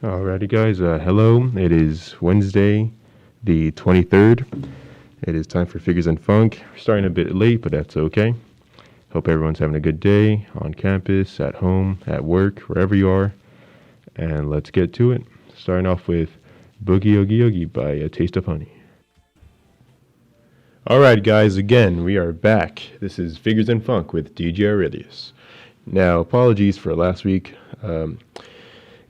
Alrighty, guys. Hello. It is Wednesday, the 23rd. It is time for Figures and Funk. We're starting a bit late, but that's okay. Hope everyone's having a good day on campus, at home, at work, wherever you are. And let's get to it. Starting off with Boogie Oogie Oogie by A Taste of Honey. Alright, guys. Again, we are back. This is Figures and Funk with DJ Aurelius. Now, apologies for last week.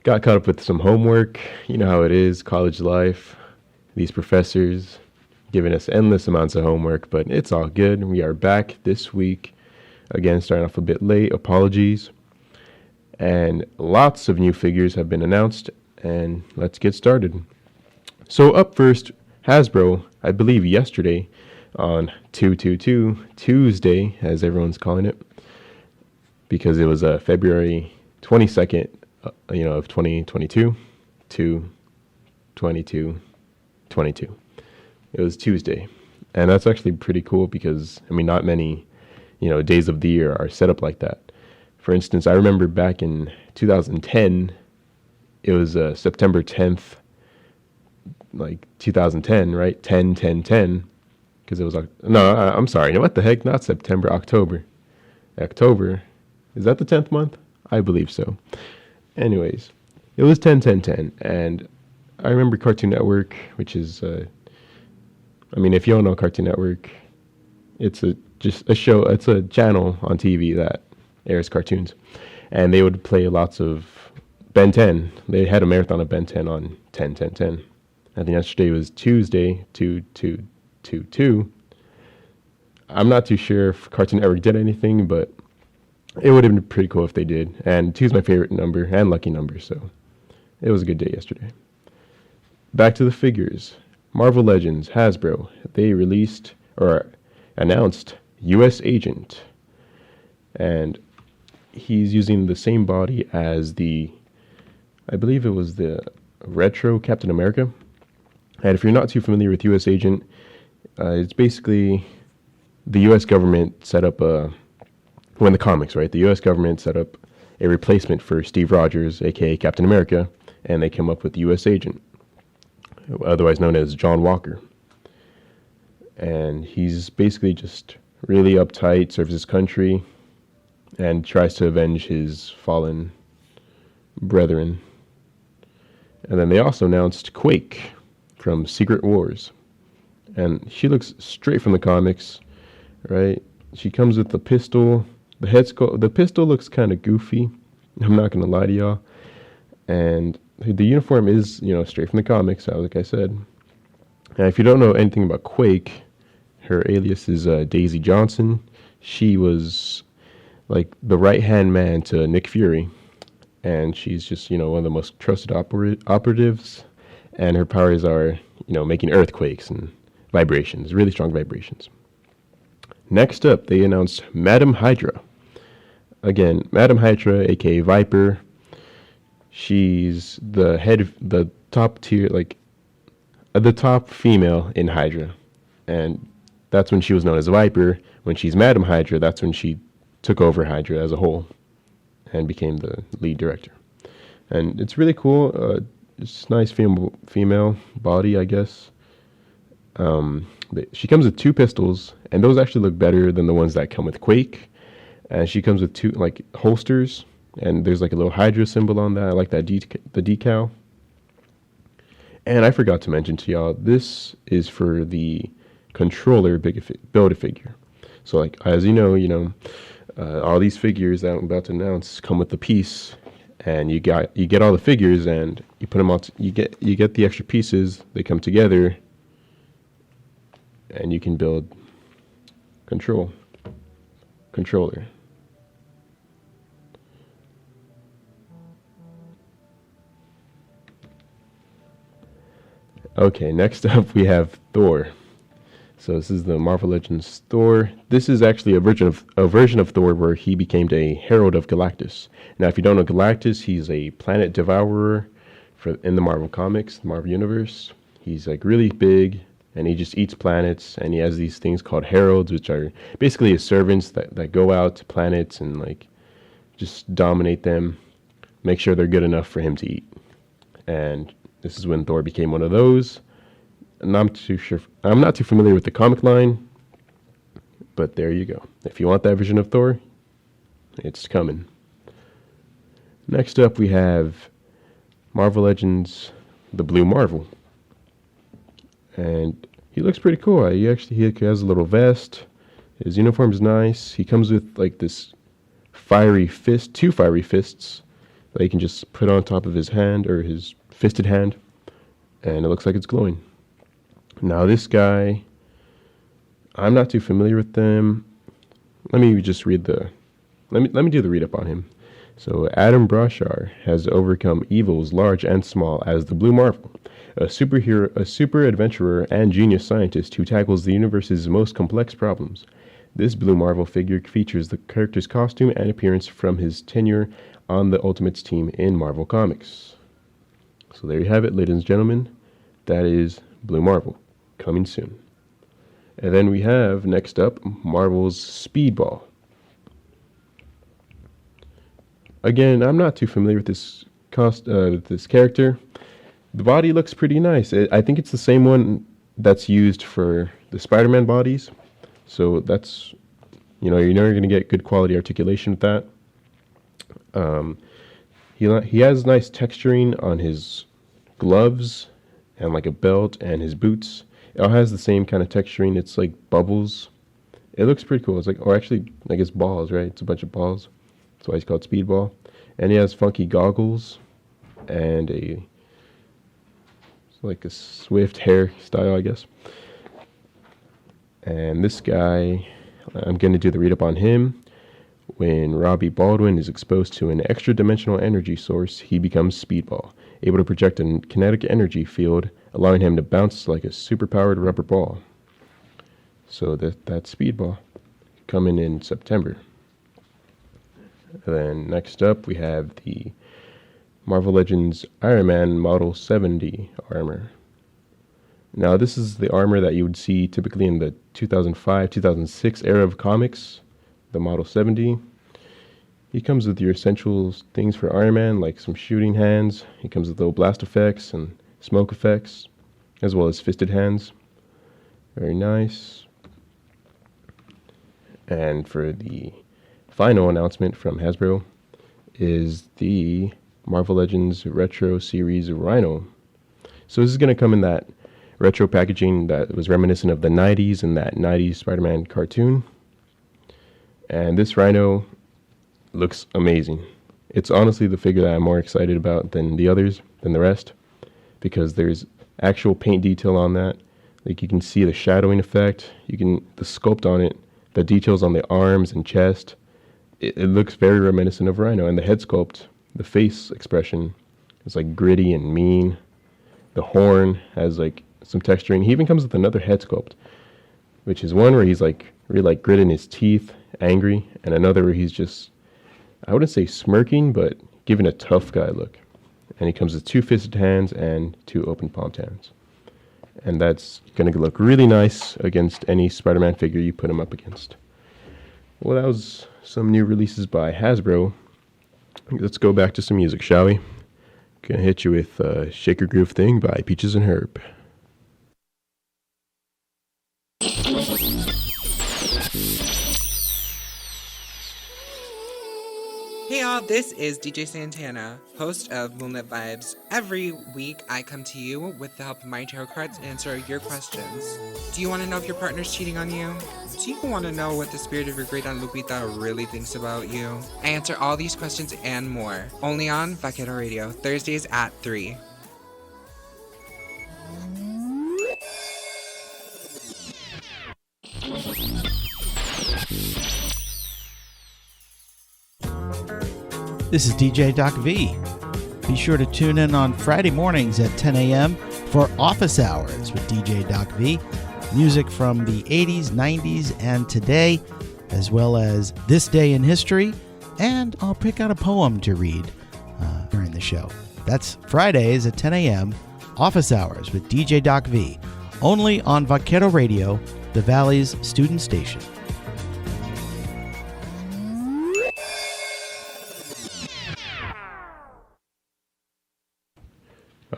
Got caught up with some homework. You know how it is, college life. These professors giving us endless amounts of homework, but it's all good. We are back this week. Again, starting off a bit late. Apologies. And lots of new figures have been announced, and let's get started. So up first, Hasbro, I believe yesterday, on 2/22, Tuesday, as everyone's calling it, because it was February 22nd, of 2022, 2/22/22. It was Tuesday. And that's actually pretty cool because, not many, days of the year are set up like that. For instance, I remember back in 2010, it was September 10th, 2010, right? 10/10/10, because it was, I'm sorry, what the heck? Not September, October. October, is that the 10th month? I believe so. Anyways, it was 10/10/10, and I remember Cartoon Network, which is, if you don't know Cartoon Network, it's just a show, it's a channel on TV that airs cartoons, and they would play lots of Ben 10. They had a marathon of Ben 10 on 10/10/10. I think yesterday was Tuesday, 2/2/2/2. I'm not too sure if Cartoon Network did anything, but it would have been pretty cool if they did. And 2 is my favorite number and lucky number, so it was a good day yesterday. Back to the figures. Marvel Legends, Hasbro, they released or announced U.S. Agent. And he's using the same body as I believe it was the retro Captain America. And if you're not too familiar with U.S. Agent, it's basically the U.S. government set up in the comics, right? The U.S. government set up a replacement for Steve Rogers, a.k.a. Captain America, and they came up with U.S. Agent, otherwise known as John Walker. And he's basically just really uptight, serves his country, and tries to avenge his fallen brethren. And then they also announced Quake from Secret Wars. And she looks straight from the comics, right? She comes with the pistol. The pistol looks kind of goofy. I'm not going to lie to y'all. And the uniform is, straight from the comics, like I said. And if you don't know anything about Quake, her alias is Daisy Johnson. She was like the right-hand man to Nick Fury. And she's just, one of the most trusted operatives. And her powers are, making earthquakes and vibrations, really strong vibrations. Next up, they announced Madam Hydra. Again, Madam Hydra, aka Viper. She's the top tier, the top female in Hydra. And that's when she was known as Viper. When she's Madam Hydra, that's when she took over Hydra as a whole and became the lead director. And it's really cool. It's nice female body, I guess. She comes with 2 pistols, and those actually look better than the ones that come with Quake. And she comes with 2 holsters, and there's a little Hydra symbol on that. I like that the decal. And I forgot to mention to y'all, this is for the controller Build-A-Figure. So as you know, all these figures that I'm about to announce come with the piece, and you get all the figures, and you put them all. You get the extra pieces. They come together, and you can build controller. Okay, next up we have Thor. So this is the Marvel Legends Thor. This is actually a version of Thor where he became a Herald of Galactus. Now, if you don't know Galactus, he's a planet devourer in the Marvel Comics, the Marvel Universe. He's really big, and he just eats planets, and he has these things called heralds, which are basically his servants that go out to planets and just dominate them, make sure they're good enough for him to eat. and this is when Thor became one of those. And I'm not too familiar with the comic line, but there you go. If you want that version of Thor, it's coming. Next up, we have Marvel Legends, the Blue Marvel. And he looks pretty cool. He has a little vest. His uniform's nice. He comes with like this two fiery fists that he can just put on top of his hand, or his fisted hand, and it looks like it's glowing. Now this guy, I'm not too familiar with them. Let me just read let me do the read up on him. So Adam Brashar has overcome evils large and small as the Blue Marvel, a super adventurer and genius scientist who tackles the universe's most complex problems. This Blue Marvel figure features the character's costume and appearance from his tenure on the Ultimates team in Marvel Comics. So there you have it, ladies and gentlemen. That is Blue Marvel, coming soon. And then we have, next up, Marvel's Speedball. Again, I'm not too familiar with this character. The body looks pretty nice. I think it's the same one that's used for the Spider-Man bodies. So that's, you're never going to get good quality articulation with that. He has nice texturing on his gloves and like a belt and his boots. It all has the same kind of texturing. It's like bubbles. It looks pretty cool. It's like, or actually, I guess balls, right? It's a bunch of balls. That's why he's called Speedball. And he has funky goggles and like a swift hairstyle, I guess. And this guy, I'm going to do the read up on him. When Robbie Baldwin is exposed to an extra-dimensional energy source, he becomes Speedball, able to project a kinetic energy field, allowing him to bounce like a super-powered rubber ball. So that's Speedball, coming in September. And then next up, we have the Marvel Legends Iron Man Model 70 armor. Now, this is the armor that you would see typically in the 2005-2006 era of comics, the Model 70. He comes with your essential things for Iron Man, like some shooting hands. He comes with little blast effects and smoke effects, as well as fisted hands. Very nice. And for the final announcement from Hasbro is the Marvel Legends Retro Series Rhino. So this is going to come in that retro packaging that was reminiscent of the 90s and that 90s Spider-Man cartoon. And this Rhino looks amazing. It's honestly the figure that I'm more excited about than the rest, because there's actual paint detail on that. Like, you can see the shadowing effect, the sculpt on it, the details on the arms and chest. It looks very reminiscent of Rhino, and the head sculpt, the face expression is like gritty and mean. The horn has like some texturing. He even comes with another head sculpt, which is one where he's like really like gritting his teeth, angry, and another where he's just, I wouldn't say smirking, but giving a tough guy look. And he comes with 2 fisted hands and 2 open palmed hands. And that's going to look really nice against any Spider-Man figure you put him up against. Well, that was some new releases by Hasbro. Let's go back to some music, shall we? Gonna hit you with Shake Your Groove Thing by Peaches and Herb. Hey y'all, this is DJ Santana, host of Moonlit Vibes. Every week I come to you with the help of my tarot cards to answer your questions. Do you want to know if your partner's cheating on you? Do you want to know what the spirit of your great aunt Lupita really thinks about you? I answer all these questions and more, only on Vaquero Radio, Thursdays at 3. This is DJ Doc V. Be sure to tune in on Friday mornings at 10 a.m. for Office Hours with DJ Doc V. Music from the 80s, 90s, and today, as well as This Day in History, and I'll pick out a poem to read during the show. That's Fridays at 10 a.m., Office Hours with DJ Doc V, only on Vaquero Radio, the Valley's student station.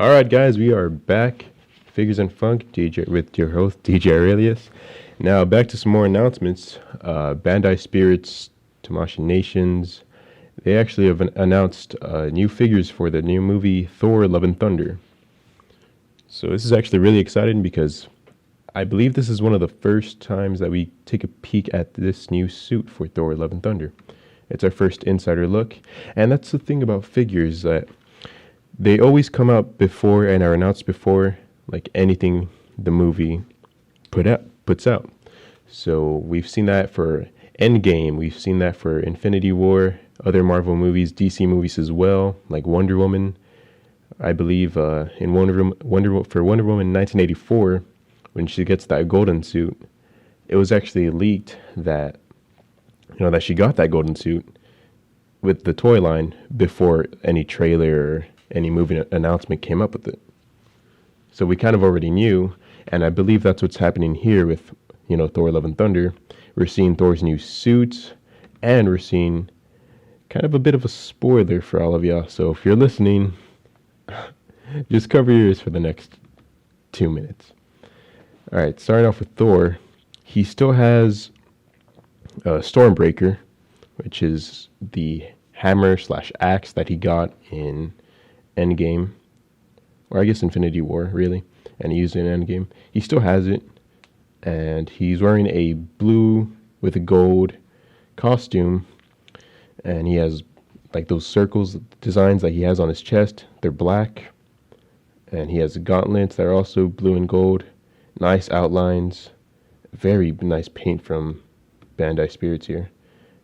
All right, guys, we are back. Figures and Funk, DJ with your host DJ Aurelius. Now back to some more announcements. Bandai Spirits, Tamashii Nations. They actually have announced new figures for the new movie Thor: Love and Thunder. So this is actually really exciting because I believe this is one of the first times that we take a peek at this new suit for Thor: Love and Thunder. It's our first insider look, and that's the thing about figures, that they always come out before and are announced before like anything the movie puts out. So we've seen that for Endgame, we've seen that for Infinity War, other Marvel movies, DC movies as well, like Wonder Woman. I believe in Wonder Woman 1984, when she gets that golden suit, it was actually leaked that that she got that golden suit with the toy line before any trailer or any movie announcement came up with it. So we kind of already knew, and I believe that's what's happening here with Thor: Love and Thunder. We're seeing Thor's new suit, and we're seeing kind of a bit of a spoiler for all of y'all. So if you're listening, just cover your ears for the next 2 minutes. All right, starting off with Thor, he still has Stormbreaker, which is the hammer/axe that he got in Endgame, or I guess Infinity War, really, and he used it in Endgame. He still has it, and he's wearing a blue with a gold costume, and he has like those circles designs that he has on his chest. They're black, and he has gauntlets that are also blue and gold. Nice outlines, very nice paint from Bandai Spirits here.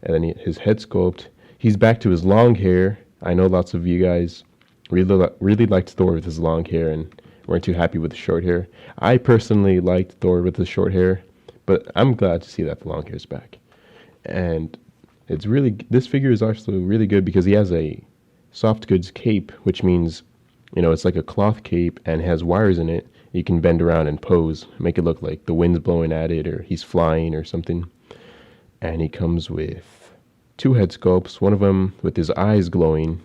And then his head sculpt, he's back to his long hair. I know lots of you guys really liked Thor with his long hair and weren't too happy with the short hair. I personally liked Thor with the short hair, but I'm glad to see that the long hair is back. And this figure is also really good because he has a soft goods cape, which means, it's like a cloth cape and has wires in it. You can bend around and pose, make it look like the wind's blowing at it or he's flying or something. And he comes with 2 head sculpts, one of them with his eyes glowing,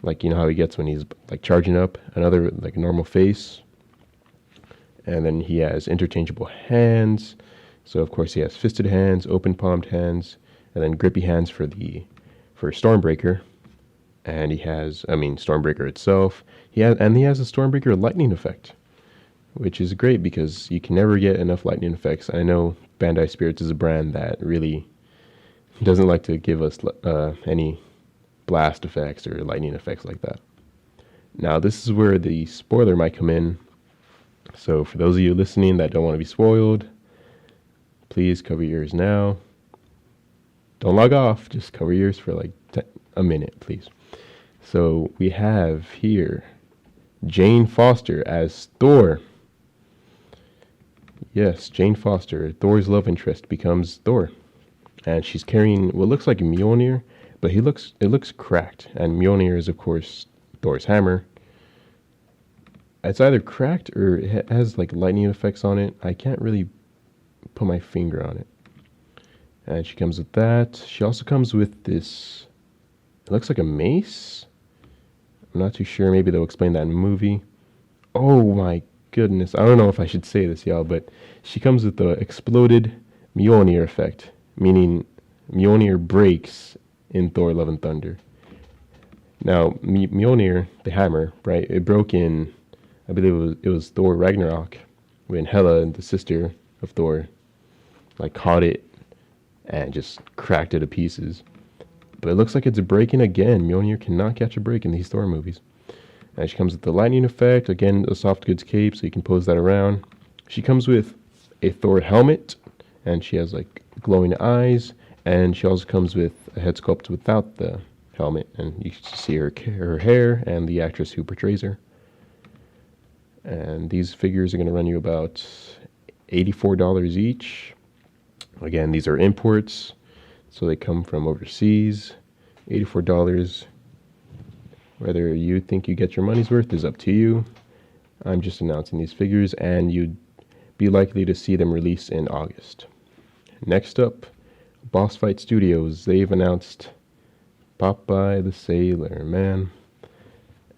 like how he gets when he's like charging up, another like normal face. And then he has interchangeable hands. So of course he has fisted hands, open palmed hands, and then grippy hands for Stormbreaker. And he has, Stormbreaker itself. He has a Stormbreaker lightning effect, which is great because you can never get enough lightning effects. I know Bandai Spirits is a brand that really doesn't like to give us any blast effects or lightning effects like that. Now, this is where the spoiler might come in. So for those of you listening that don't want to be spoiled, please cover your ears now. Don't log off. Just cover your ears for like a minute, please. So we have here Jane Foster as Thor. Yes, Jane Foster, Thor's love interest, becomes Thor. And she's carrying what looks like Mjolnir, but it looks cracked. And Mjolnir is, of course, Thor's hammer. It's either cracked or it has like lightning effects on it. I can't really put my finger on it. And she comes with that. She also comes with this, it looks like a mace. I'm not too sure. Maybe they'll explain that in the movie. Oh my goodness. I don't know if I should say this, y'all, but she comes with the exploded Mjolnir effect, meaning Mjolnir breaks in Thor: Love and Thunder. Now, Mjolnir, the hammer, right, it broke in, I believe it was Thor Ragnarok, when Hela, the sister of Thor, like caught it and just cracked it to pieces. But it looks like it's breaking again. Mjolnir cannot catch a break in these Thor movies. And she comes with the lightning effect, again, a soft goods cape, so you can pose that around. She comes with a Thor helmet, and she has like glowing eyes, and she also comes with a head sculpt without the helmet, and you can see her hair and the actress who portrays her. And these figures are going to run you about $84 each. Again, these are imports, so they come from overseas. $84. Whether you think you get your money's worth is up to you. I'm just announcing these figures, and you'd be likely to see them released in August. Next up, Boss Fight Studios. They've announced Popeye the Sailor Man.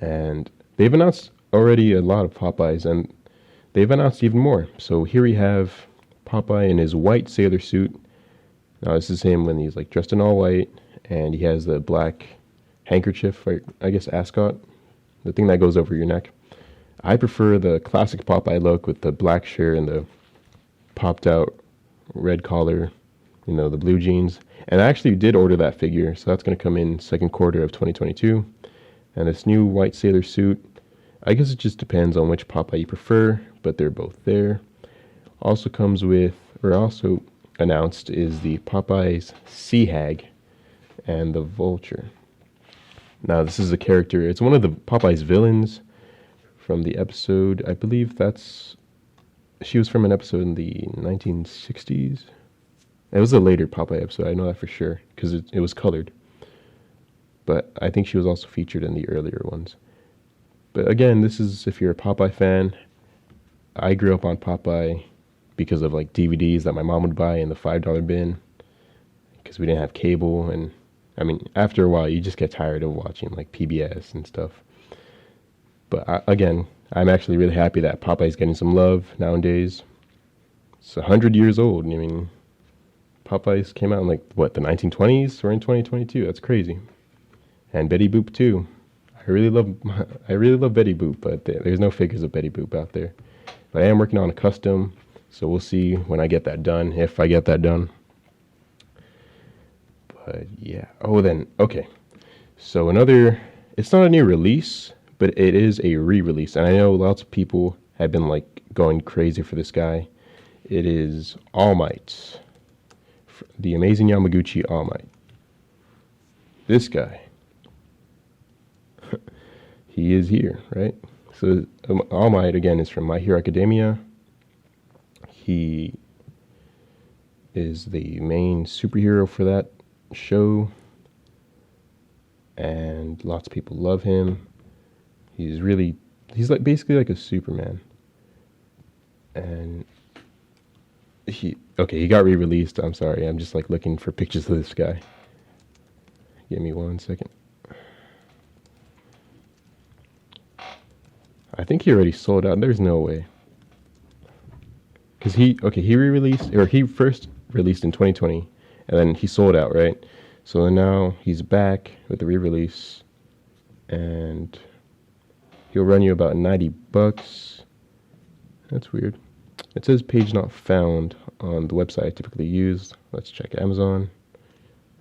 And they've announced already a lot of Popeyes, and they've announced even more. So here we have Popeye in his white sailor suit. Now this is him when he's like dressed in all white, and he has the black handkerchief, or I guess ascot, the thing that goes over your neck. I prefer the classic Popeye look with the black shirt and the popped out red collar, the blue jeans. And I actually did order that figure, so that's going to come in second quarter of 2022. And this new white sailor suit, I guess it just depends on which Popeye you prefer, but they're both there. Also comes with, or also announced, is the Popeyes Sea Hag and the Vulture. Now this is a character, it's one of the Popeyes villains from the episode, I believe she was from an episode in the 1960s. It was a later Popeye episode, I know that for sure, because it was colored. But I think she was also featured in the earlier ones. But again, this is if you're a Popeye fan. I grew up on Popeye because of like DVDs that my mom would buy in the $5 bin, because we didn't have cable. And I mean, after a while, you just get tired of watching like PBS and stuff. But again, I'm actually really happy that Popeye's getting some love nowadays. It's 100 years old. I mean, Popeyes came out in like, what, the 1920s? We're in 2022. That's crazy. And Betty Boop too. I really love Betty Boop, but there's no figures of Betty Boop out there. But I am working on a custom, so we'll see when I get that done, if I get that done. But yeah. Oh, then, okay. So it's not a new release, but it is a re-release. And I know lots of people have been like going crazy for this guy. It is All Might. The Amazing Yamaguchi All Might. This guy. He is here, right? So All Might, again, is from My Hero Academia. He is the main superhero for that show. And lots of people love him. He's like basically like a Superman. And he got re-released. I'm sorry. I'm just like looking for pictures of this guy. Give me 1 second. I think he already sold out. There's no way. Because he re-released, or he first released in 2020, and then he sold out, right? So then now he's back with the re-release, and he'll run you about $90. That's weird. It says page not found on the website I typically use. Let's check Amazon.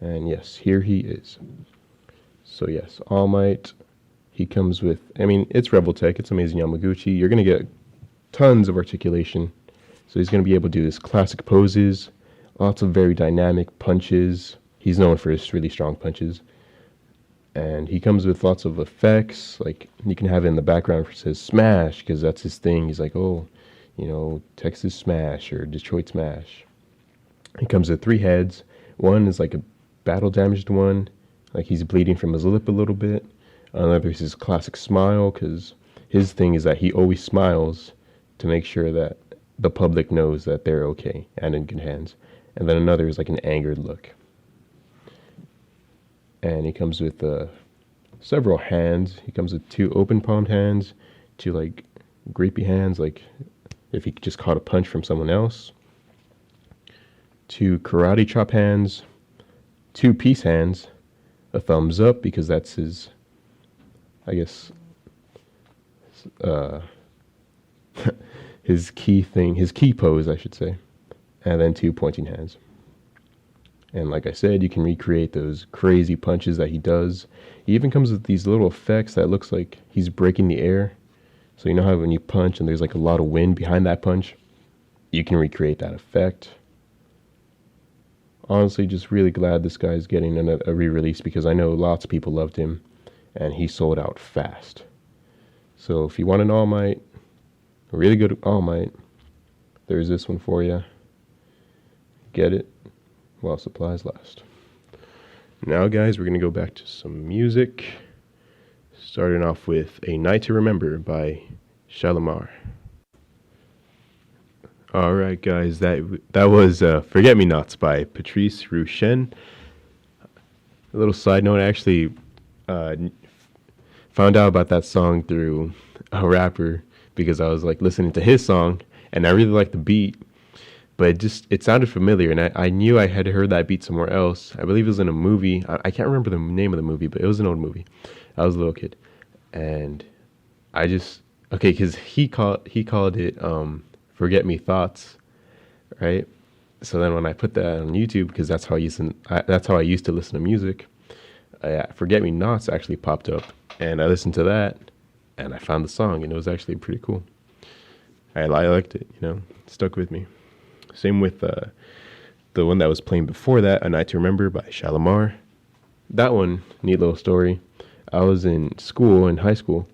And yes, here he is. So yes, All Might. He comes with, it's Rebel Tech. It's Amazing Yamaguchi. You're going to get tons of articulation. So he's going to be able to do his classic poses. Lots of very dynamic punches. He's known for his really strong punches. And he comes with lots of effects. Like, you can have it in the background where it says Smash, because that's his thing. He's like, Texas Smash or Detroit Smash. He comes with 3 heads. One is like a battle damaged one. Like he's bleeding from his lip a little bit. Another is his classic smile, because his thing is that he always smiles to make sure that the public knows that they're okay and in good hands. And then another is like an angered look. And he comes with several hands. He comes with 2 open palmed hands, 2 like grapey hands, like if he just caught a punch from someone else. 2 karate chop hands, 2 peace hands, a thumbs up because that's his, I guess, his key pose, I should say. And then 2 pointing hands. And like I said, you can recreate those crazy punches that he does. He even comes with these little effects that looks like he's breaking the air. So you know how when you punch and there's like a lot of wind behind that punch? You can recreate that effect. Honestly, just really glad this guy's getting a re-release, because I know lots of people loved him and he sold out fast. So if you want an All Might, a really good All Might, there's this one for you. Get it while supplies last. Now, guys, we're going to go back to some music. Starting off with A Night to Remember by Shalamar. All right, guys, that was Forget Me Nots by Patrice Rushen. A little side note, I actually found out about that song through a rapper because I was like listening to his song and I really liked the beat, but it sounded familiar, and I knew I had heard that beat somewhere else. I believe it was in a movie. I can't remember the name of the movie, but it was an old movie. I was a little kid, and I just okay because he called it "Forget Me Thoughts," right? So then when I put that on YouTube, because that's how I used to listen to music, "Forget Me Nots" actually popped up, and I listened to that, and I found the song, and it was actually pretty cool. I liked it, it stuck with me. Same with the one that was playing before that, "A Night to Remember" by Shalamar. That one, neat little story. I was in high school,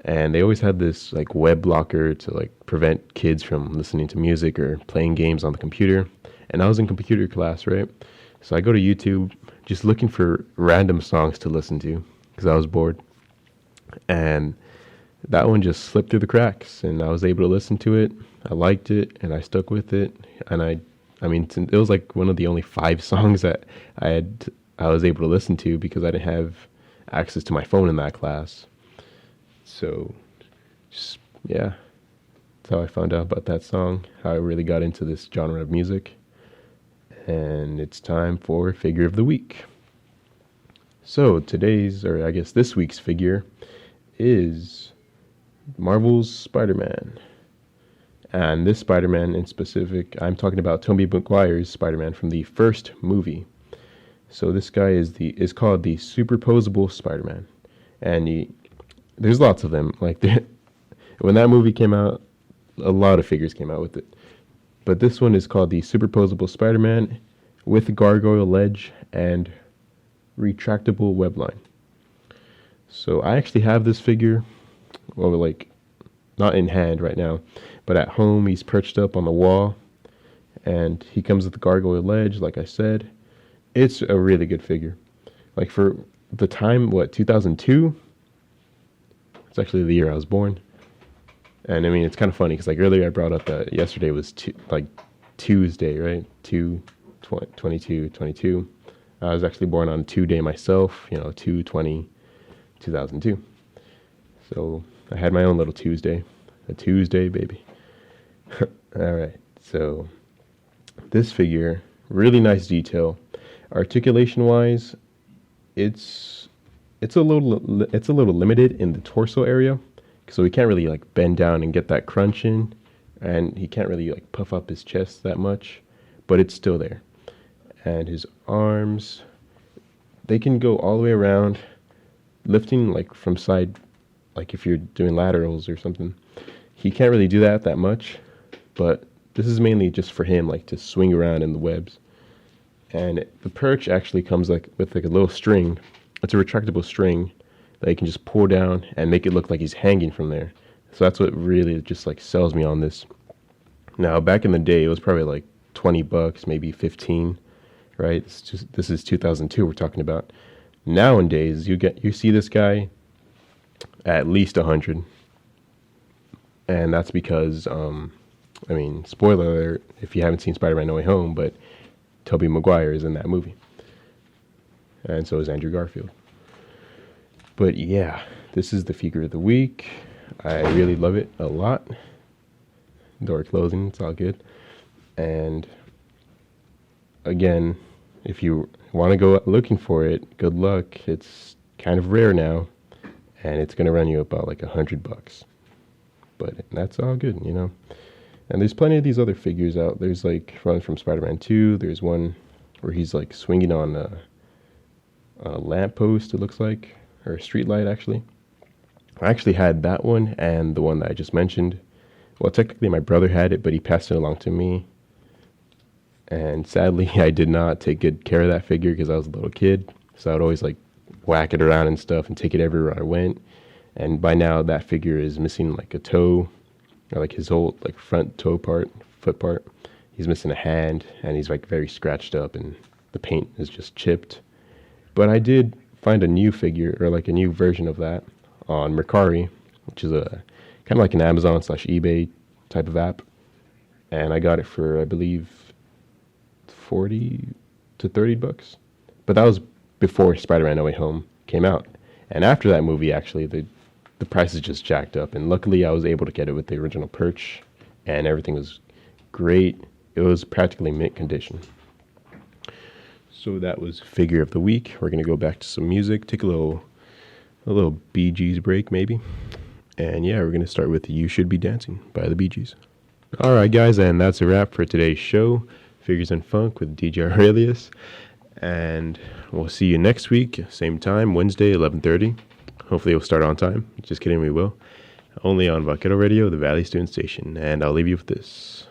and they always had this like web blocker to like prevent kids from listening to music or playing games on the computer. And I was in computer class, right? So I go to YouTube just looking for random songs to listen to because I was bored. And that one just slipped through the cracks, and I was able to listen to it. I liked it, and I stuck with it. And I mean, it was like one of the only 5 songs that I was able to listen to because I didn't have access to my phone in that class. So, just yeah, that's how I found out about that song. How I really got into this genre of music. And it's time for Figure of the Week. So this week's figure is Marvel's Spider-Man. And this Spider-Man in specific, I'm talking about Tobey Maguire's Spider-Man from the first movie. So this guy is called the Posable Spider-Man. And there's lots of them. Like when that movie came out, a lot of figures came out with it. But this one is called the Posable Spider-Man with gargoyle ledge and retractable webline. So I actually have this figure, well, like not in hand right now, but at home he's perched up on the wall, and he comes with the gargoyle ledge, like I said. It's a really good figure. Like for the time, 2002? It's actually the year I was born. And I mean, it's kind of funny because like earlier I brought up that yesterday was Tuesday, right? 22. I was actually born on 2 day myself, 2/20/2002. So I had my own little Tuesday, a Tuesday baby. All right. So this figure, really nice detail. Articulation wise, it's a little limited in the torso area. So he can't really like bend down and get that crunch in, and he can't really like puff up his chest that much, but it's still there. And his arms, they can go all the way around, lifting like from side, like if you're doing laterals or something. He can't really do that much, but this is mainly just for him, like to swing around in the webs. And the perch actually comes like with like a little string. It's a retractable string that you can just pull down and make it look like he's hanging from there. So that's what really just like sells me on this. Now, back in the day, it was probably like $20, maybe 15, right? This is 2002 we're talking about. Nowadays, you see this guy at least 100. And that's because, spoiler alert if you haven't seen Spider-Man No Way Home, but Tobey Maguire is in that movie. And so is Andrew Garfield. But yeah, this is the figure of the week. I really love it a lot. Door closing, it's all good. And again, if you want to go looking for it, good luck. It's kind of rare now, and it's going to run you about like $100. But that's all good, And there's plenty of these other figures out. There's like one from Spider-Man 2. There's one where he's like swinging on a lamppost, it looks like, or a street light, actually. I actually had that one and the one that I just mentioned. Well, technically my brother had it, but he passed it along to me. And sadly, I did not take good care of that figure because I was a little kid. So I would always like whack it around and stuff and take it everywhere I went. And by now that figure is missing like a toe, or like his whole like front toe part, foot part. He's missing a hand, and he's like very scratched up, and the paint is just chipped. But I did find a new figure, or like a new version of that on Mercari, which is a kind of like an Amazon/eBay type of app. And I got it for, I believe, $40 to $30. But that was before Spider-Man No Way Home came out. And after that movie, actually, the prices just jacked up. And luckily, I was able to get it with the original perch, and everything was great. It was practically mint condition. So that was figure of the week. We're gonna go back to some music, take a little Bee Gees break maybe. And yeah, we're gonna start with "You Should Be Dancing" by the Bee Gees. All right, guys, and that's a wrap for today's show, Figures and Funk with DJ Aurelius. And we'll see you next week, same time, Wednesday, 11:30. Hopefully we'll start on time. Just kidding, we will. Only on Vaquero Radio, the Valley Student Station. And I'll leave you with this.